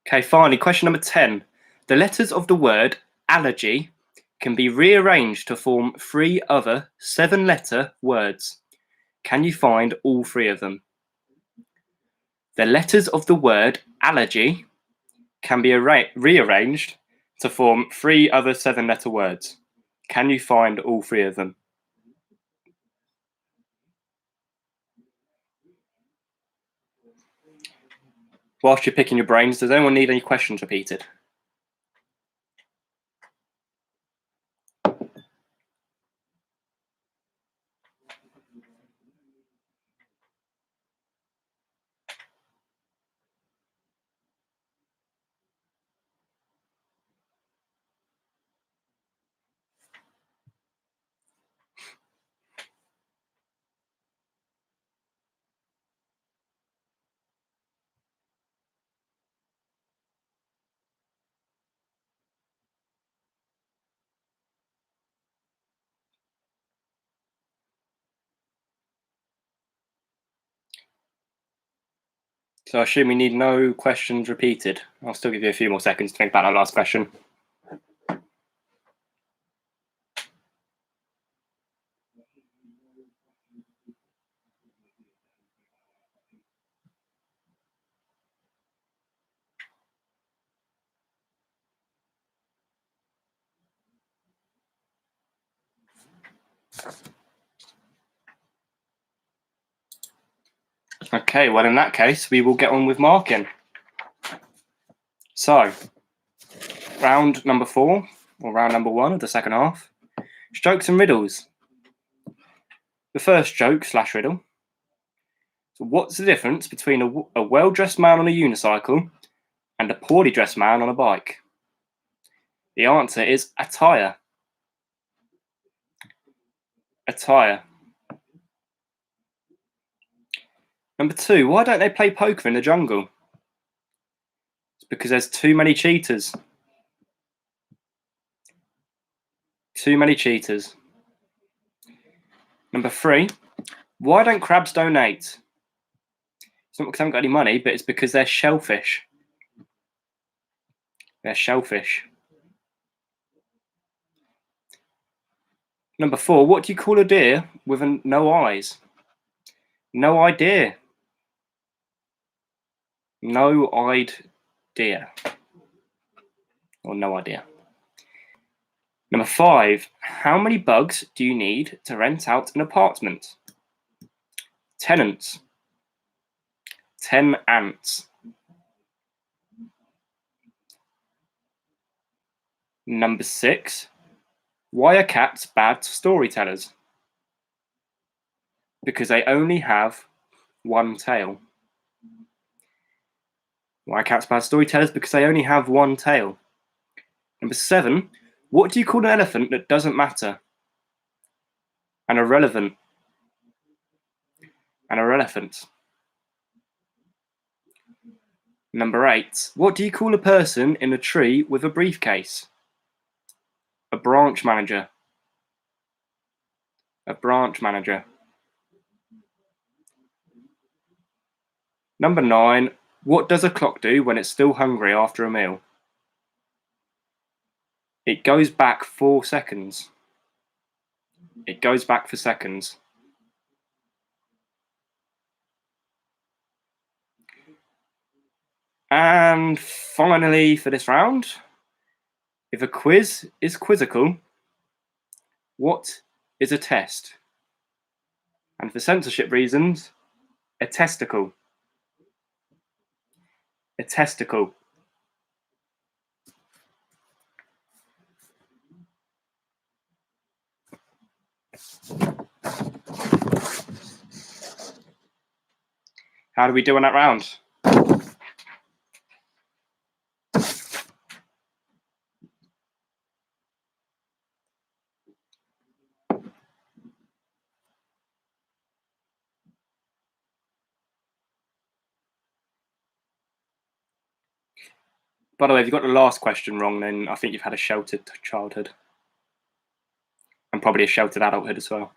Okay, finally, question number 10. The letters of the word allergy can be rearranged to form 3 other 7-letter words. Can you find all 3 of them? The letters of the word allergy can be rearranged to form 3 other 7-letter words. Can you find all 3 of them? Whilst you're picking your brains, does anyone need any questions repeated? So I assume we need no questions repeated. I'll still give you a few more seconds to think about that last question. Okay, well in that case, we will get on with marking. So, round number 4, or round number 1 of the second half, jokes and riddles. The first joke / riddle. So what's the difference between a well-dressed man on a unicycle and a poorly dressed man on a bike? The answer is attire. Attire. Number 2, why don't they play poker in the jungle? It's because there's too many cheaters. Too many cheaters. Number 3, why don't crabs donate? It's not because they haven't got any money, but it's because they're shellfish. They're shellfish. Number 4, what do you call a deer with no eyes? No idea. No-eyed deer. Or no idea. Number 5, how many bugs do you need to rent out an apartment? Tenants. 10 ants. Number 6, why are cats bad storytellers? Because they only have one tail. Why are cats bad storytellers? Because they only have one tail. Number 7, what do you call an elephant that doesn't matter? An irrelevant. An irrelevant. Number 8, what do you call a person in a tree with a briefcase? A branch manager. A branch manager. Number 9, what does a clock do when it's still hungry after a meal? It goes back 4 seconds. It goes back for seconds. And finally, for this round, if a quiz is quizzical, what is a test? And for censorship reasons, a testicle. A testicle. How do we do on that round? By the way, if you got the last question wrong, then I think you've had a sheltered childhood. And probably a sheltered adulthood as well.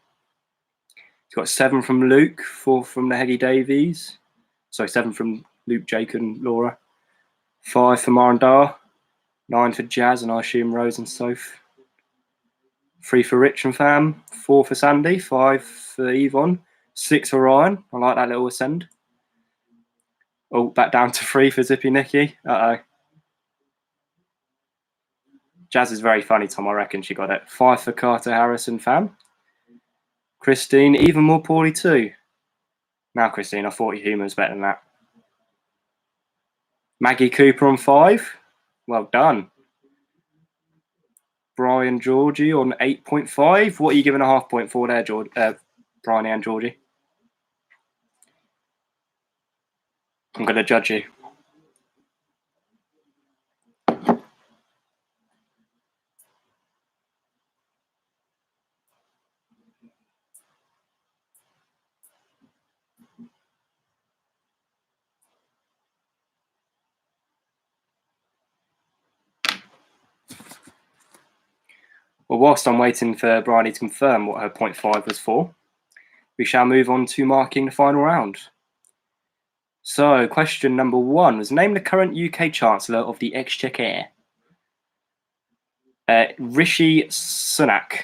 You've got 7 from Luke, 4 from the Heggy Davies. Sorry, 7 from Luke, Jake and Laura. 5 for Mar and Dar. 9 for Jazz and I assume Rose and Soph. 3 for Rich and Fam. 4 for Sandy. 5 for Yvonne. 6 for Ryan. I like that little ascend. Oh, back down to 3 for Zippy Nicky. Uh-oh. Jazz is very funny, Tom. I reckon she got it. 5 for Carter Harrison fan. Christine, even more poorly too. Now, Christine, I thought your humour was better than that. Maggie Cooper on 5. Well done. Brian Georgie on 8.5. What are you giving a half point for there, Brian and Georgie? I'm going to judge you. Well, whilst I'm waiting for Bryony to confirm what her 0.5 was for, we shall move on to marking the final round. So, question number 1 was name the current UK Chancellor of the Exchequer. Rishi Sunak.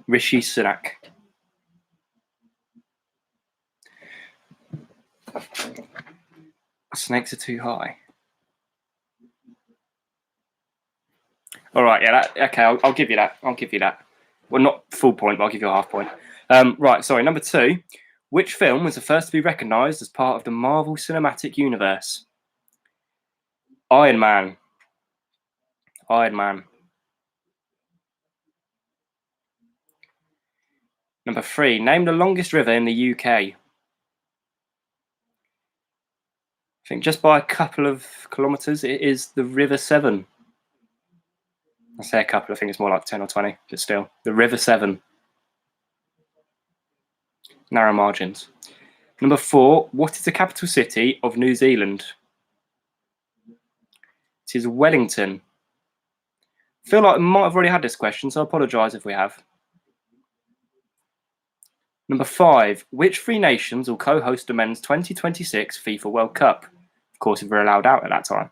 Rishi Sunak. Snakes are too high. All right, yeah, okay, I'll give you that. I'll give you that. Well, not full point, but I'll give you a half point. Right, sorry, number 2. Which film was the first to be recognised as part of the Marvel Cinematic Universe? Iron Man. Iron Man. Number 3. Name the longest river in the UK. I think just by a couple of kilometres, it is the River Severn. I say a couple, I think it's more like 10 or 20, but still. The River Severn. Narrow margins. Number 4. What is the capital city of New Zealand? It is Wellington. I feel like I might have already had this question, so I apologise if we have. Number 5. Which 3 nations will co-host the men's 2026 FIFA World Cup? Of course, if we're allowed out at that time.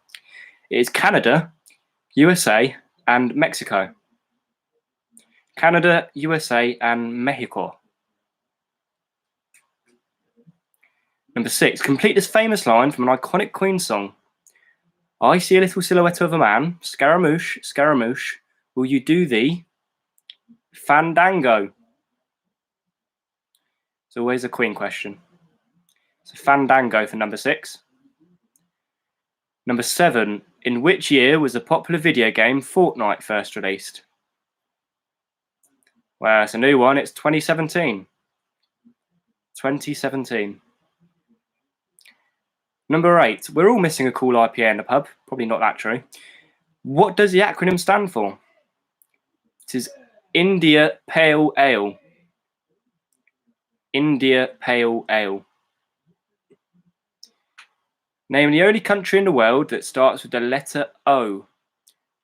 It is Canada, USA, and Mexico. Canada, USA, and Mexico. Number 6. Complete this famous line from an iconic Queen song. I see a little silhouette of a man. Scaramouche, Scaramouche, will you do the fandango? It's always a Queen question. So fandango for number 6. Number 7. In which year was the popular video game Fortnite first released? Well, it's a new one. It's 2017. 2017. Number 8. We're all missing a cool IPA in the pub. Probably not that true. What does the acronym stand for? It is India Pale Ale. India Pale Ale. Name the only country in the world that starts with the letter O.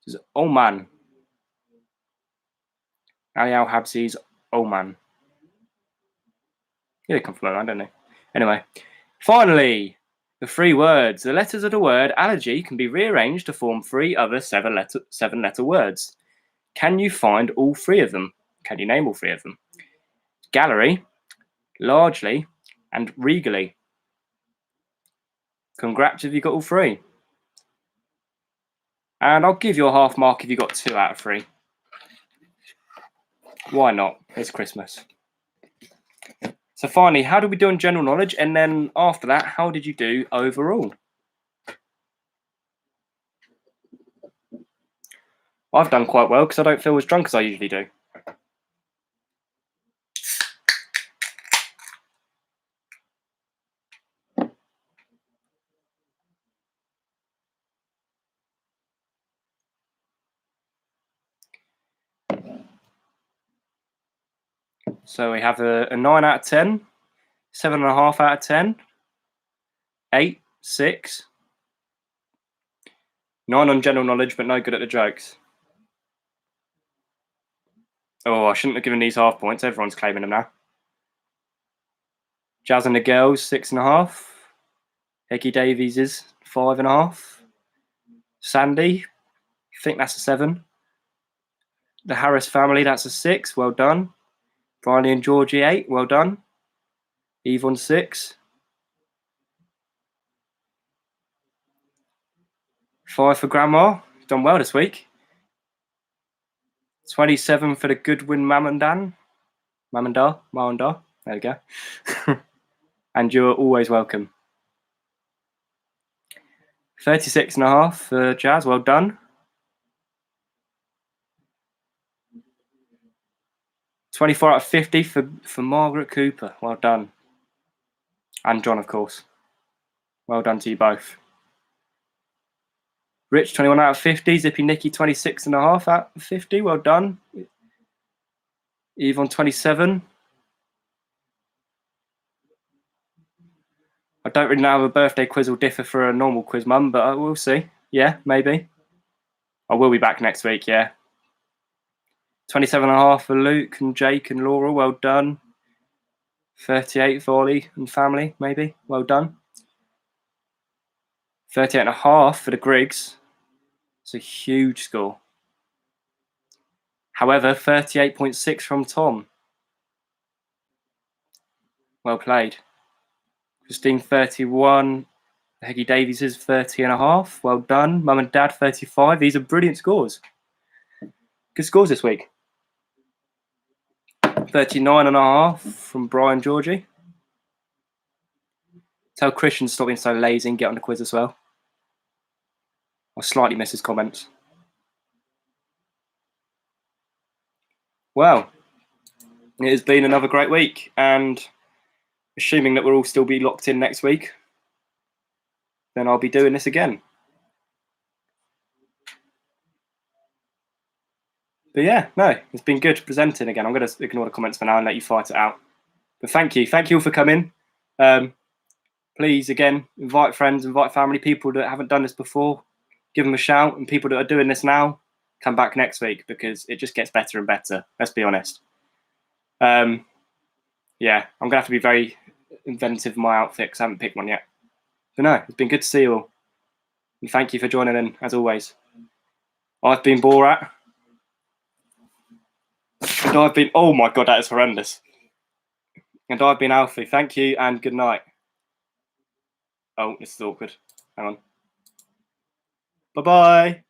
This is Oman. Ali Al Habsi's Oman. Yeah, they come from Oman, don't they? Anyway, finally, the 3 words. The letters of the word allergy can be rearranged to form 3 other 7-letter words. Can you find all 3 of them? Can you name all 3 of them? Gallery, largely, and regally. Congrats if you got all 3. And I'll give you a half mark if you got 2 out of 3. Why not? It's Christmas. So finally, how did we do in general knowledge? And then after that, how did you do overall? I've done quite well because I don't feel as drunk as I usually do. So we have a 9 out of 10, 7.5 out of 10, 8, 6, 9 on general knowledge, but no good at the jokes. Oh, I shouldn't have given these half points. Everyone's claiming them now. Jazz and the Girls, 6.5. Eggy Davies is 5.5. Sandy, I think that's a 7. The Harris family, that's a 6. Well done. Briley and Georgie, 8. Well done. Yvonne, 6. 5 for Grandma. Done well this week. 27 for the Goodwin Mamandar. There we go. And you're always welcome. 36.5 for Jazz. Well done. 24 out of 50 for Margaret Cooper. Well done. And John, of course. Well done to you both. Rich, 21 out of 50. Zippy Nicky, 26.5 out of 50. Well done. Eve on 27. I don't really know how a birthday quiz will differ for a normal quiz, Mum, but we'll see. Yeah, maybe. I will be back next week, yeah. 27.5 for Luke and Jake and Laura. Well done. 38 for Ollie and family, maybe. Well done. 38.5 for the Griggs. It's a huge score. However, 38.6 from Tom. Well played. Christine, 31. Heggy Davies is 30.5. Well done. Mum and Dad, 35. These are brilliant scores. Good scores this week. 39.5 from Brian Georgie. Tell Christian to stop being so lazy and get on the quiz as well. I slightly miss his comments. Well, it has been another great week, and assuming that we'll all still be locked in next week, then I'll be doing this again. But yeah, no, it's been good presenting again. I'm going to ignore the comments for now and let you fight it out. But thank you all for coming. Please, again, invite friends, invite family, people that haven't done this before, give them a shout, and people that are doing this now, come back next week because it just gets better and better. Let's be honest. Yeah, I'm going to have to be very inventive in my outfit because I haven't picked one yet. But no, it's been good to see you all. And thank you for joining in, as always. I've been Borat. And I've been... Oh my God, that is horrendous. And I've been Alfie. Thank you and good night. Oh, this is awkward. Hang on. Bye-bye.